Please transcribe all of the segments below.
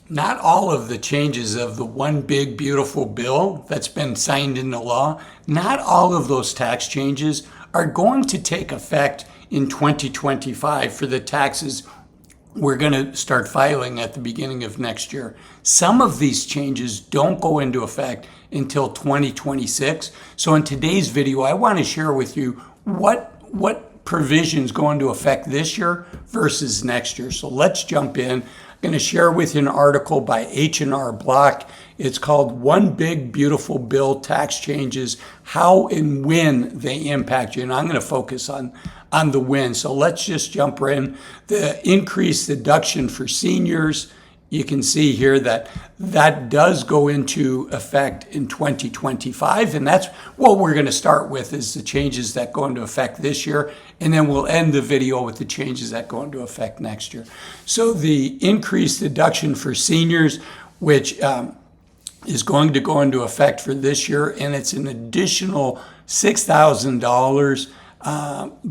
Not all of the changes of the one big beautiful bill that's been signed into law, not all of those tax changes are going to take effect in 2025 for the taxes we're going to start filing at the beginning of next year. Some of these changes don't go into effect until 2026. So in today's video, I want to share with you what provisions go into effect this year versus next year. So let's jump in. I'm going to share with you an article by H&R Block. It's called One Big Beautiful Bill Tax Changes, How and When They Impact You. And I'm going to focus on the when. So let's just jump right in. The increased deduction for seniors, you can see here that does go into effect in 2025. And that's what we're going to start with, is the changes that go into effect this year. And then we'll end the video with the changes that go into effect next year. So the increased deduction for seniors, which is going to go into effect for this year, and it's an additional $6,000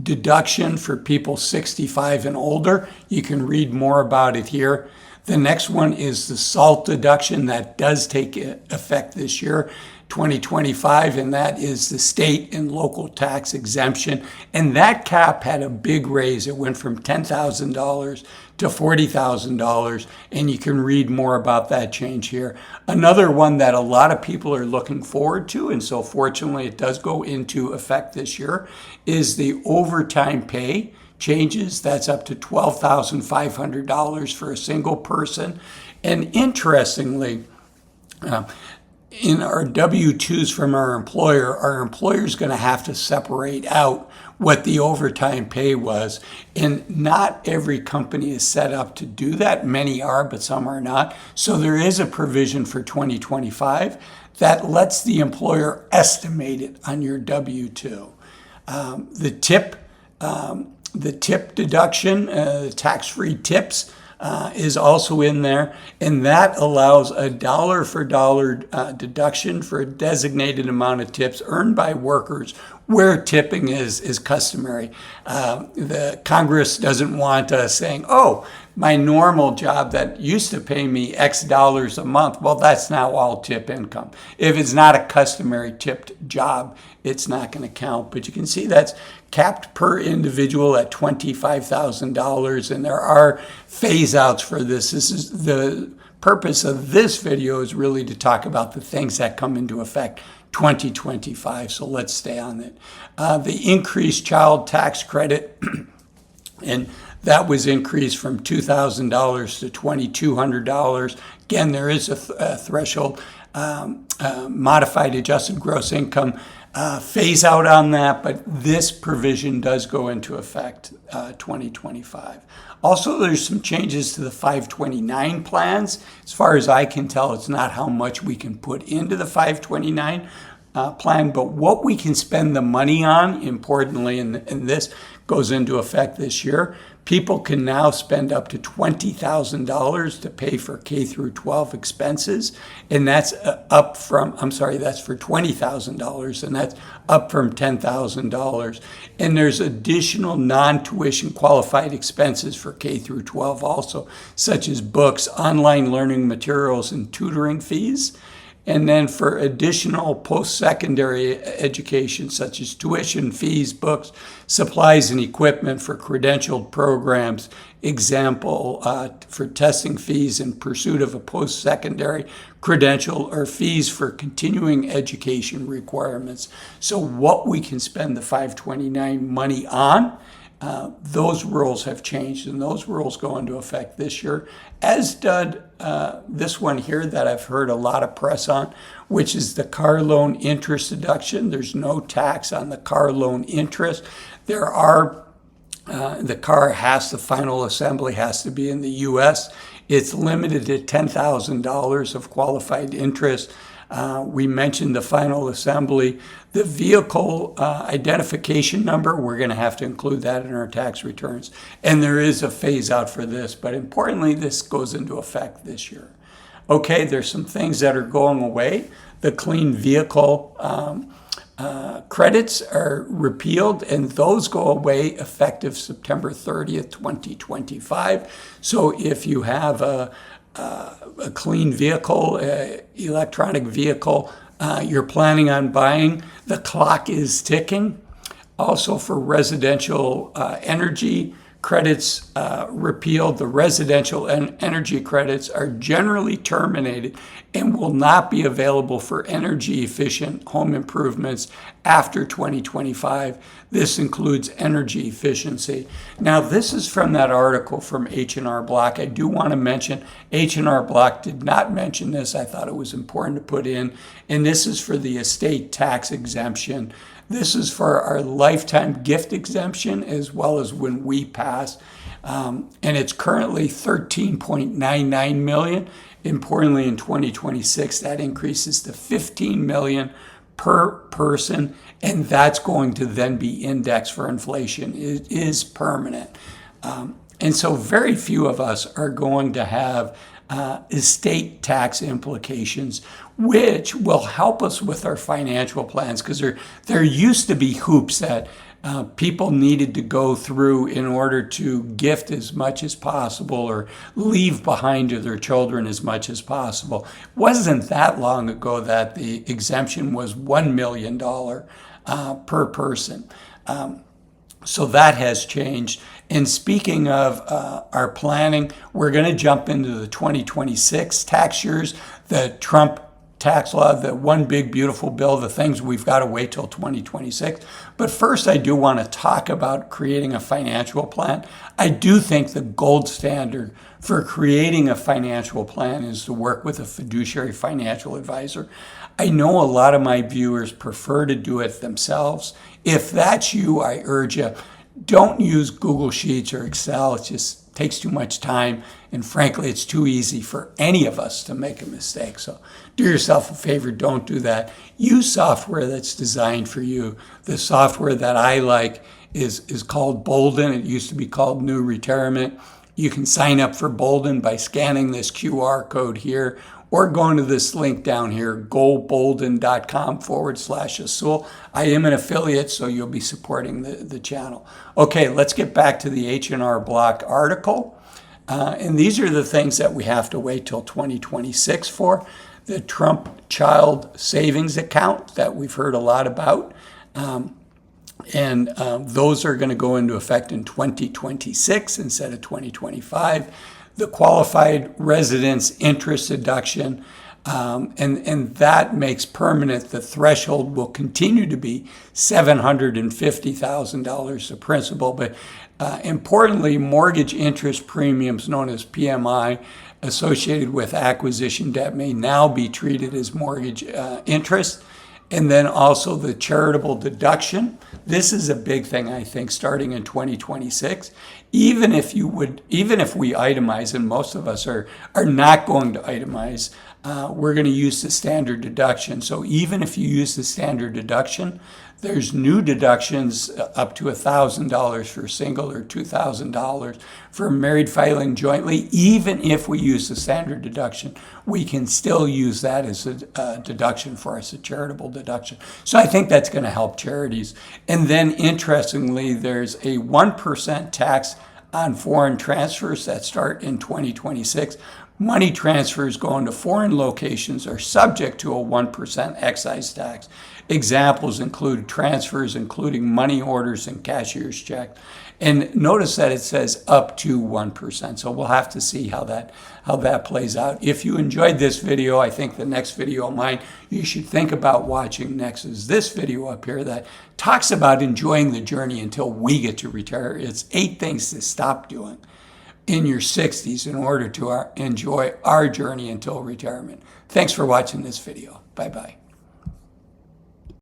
deduction for people 65 and older. You can read more about it here. The next one is the SALT deduction that does take effect this year, 2025, and that is the state and local tax exemption. And that cap had a big raise. It went from $10,000 to $40,000, and you can read more about that change here. Another one that a lot of people are looking forward to, and so fortunately it does go into effect this year, is the overtime pay changes. That's up to $12,500 for a single person. And interestingly, in our W-2s from our employer is going to have to separate out what the overtime pay was. And not every company is set up to do that. Many are, but some are not. So there is a provision for 2025 that lets the employer estimate it on your W-2. The tip deduction, tax-free tips, is also in there, and that allows a dollar for dollar deduction for a designated amount of tips earned by workers where tipping is customary. The Congress doesn't want us saying, oh, my normal job that used to pay me X dollars a month, well, that's now all tip income. If it's not a customary tipped job, it's not going to count. But you can see that's capped per individual at $25,000, and there are phase outs for this. This is the purpose of this video, is really to talk about the things that come into effect 2025. So let's stay on it. The increased child tax credit, and that was increased from $2,000 to $2,200. Again, there is a threshold, modified adjusted gross income phase out on that, but this provision does go into effect 2025. Also, there's some changes to the 529 plans. As far as I can tell, it's not how much we can put into the 529 plan, but what we can spend the money on, importantly, and this goes into effect this year. People can now spend up to $20,000 to pay for K through 12 expenses, and that's up from, that's for $20,000, and that's up from $10,000. And there's additional non-tuition qualified expenses for K through 12 also, such as books, online learning materials, and tutoring fees. And then for additional post-secondary education, such as tuition, fees, books, supplies, and equipment for credentialed programs, example, for testing fees in pursuit of a post-secondary credential, or fees for continuing education requirements. So what we can spend the 529 money on, those rules have changed, and those rules go into effect this year, as did this one here that I've heard a lot of press on, which is the car loan interest deduction. There's no tax on the car loan interest. There are, the final assembly has to be in the U.S. It's limited to $10,000 of qualified interest. We mentioned the final assembly. The vehicle identification number, we're going to have to include that in our tax returns. And there is a phase out for this, but importantly, this goes into effect this year. Okay, there's some things that are going away. The clean vehicle credits are repealed, and those go away effective September 30th, 2025. So if you have a a clean vehicle, electronic vehicle you're planning on buying, the clock is ticking. Also for residential energy credits repealed, the residential energy credits are generally terminated and will not be available for energy efficient home improvements after 2025. This includes energy efficiency. Now, this is from that article from H&R Block. I do want to mention H&R Block did not mention this. I thought it was important to put in. And this is for the estate tax exemption. This is for our lifetime gift exemption as well as when we pass. And it's currently $13.99 million. Importantly, in 2026, that increases to $15 million per person, and that's going to then be indexed for inflation. It is permanent. And so very few of us are going to have estate tax implications, which will help us with our financial plans, because there used to be hoops that people needed to go through in order to gift as much as possible or leave behind to their children as much as possible. It wasn't that long ago that the exemption was $1 million per person. So that has changed. And speaking of our planning, we're going to jump into the 2026 tax years. The Trump tax law, the one big beautiful bill, the things we've got to wait till 2026. But first, I do want to talk about creating a financial plan. I do think the gold standard for creating a financial plan is to work with a fiduciary financial advisor. I know a lot of my viewers prefer to do it themselves. If that's you, I urge you, don't use Google Sheets or Excel. It just takes too much time. And frankly, it's too easy for any of us to make a mistake. So do yourself a favor, don't do that. Use software that's designed for you. The software that I like is called Bolden. It used to be called New Retirement. You can sign up for Bolden by scanning this QR code here or going to this link down here, gobolden.com/Azul. I am an affiliate, so you'll be supporting the channel. Okay, let's get back to the H&R Block article. And these are the things that we have to wait till 2026 for. The Trump Child Savings Account that we've heard a lot about. And those are going to go into effect in 2026 instead of 2025. The qualified residence interest deduction, and that makes permanent. The threshold will continue to be $750,000 of principal, but importantly, mortgage interest premiums known as PMI associated with acquisition debt may now be treated as mortgage interest. And then also the charitable deduction. This is a big thing, I think, starting in 2026. Even if we itemize, and most of us are not going to itemize, we're going to use the standard deduction. So even if you use the standard deduction, there's new deductions up to $1,000 for single or $2,000 for married filing jointly. Even if we use the standard deduction, we can still use that as a deduction for us, a charitable deduction. So I think that's going to help charities. And then interestingly, there's a 1% tax on foreign transfers that start in 2026. Money transfers going to foreign locations are subject to a 1% excise tax. Examples include transfers including money orders and cashier's checks. And notice that it says up to 1%. So we'll have to see how that plays out. If you enjoyed this video, I think the next video of mine you should think about watching next is this video up here that talks about enjoying the journey until we get to retire. It's 8 things to stop doing in your 60s in order to enjoy our journey until retirement. Thanks for watching this video. Bye-bye.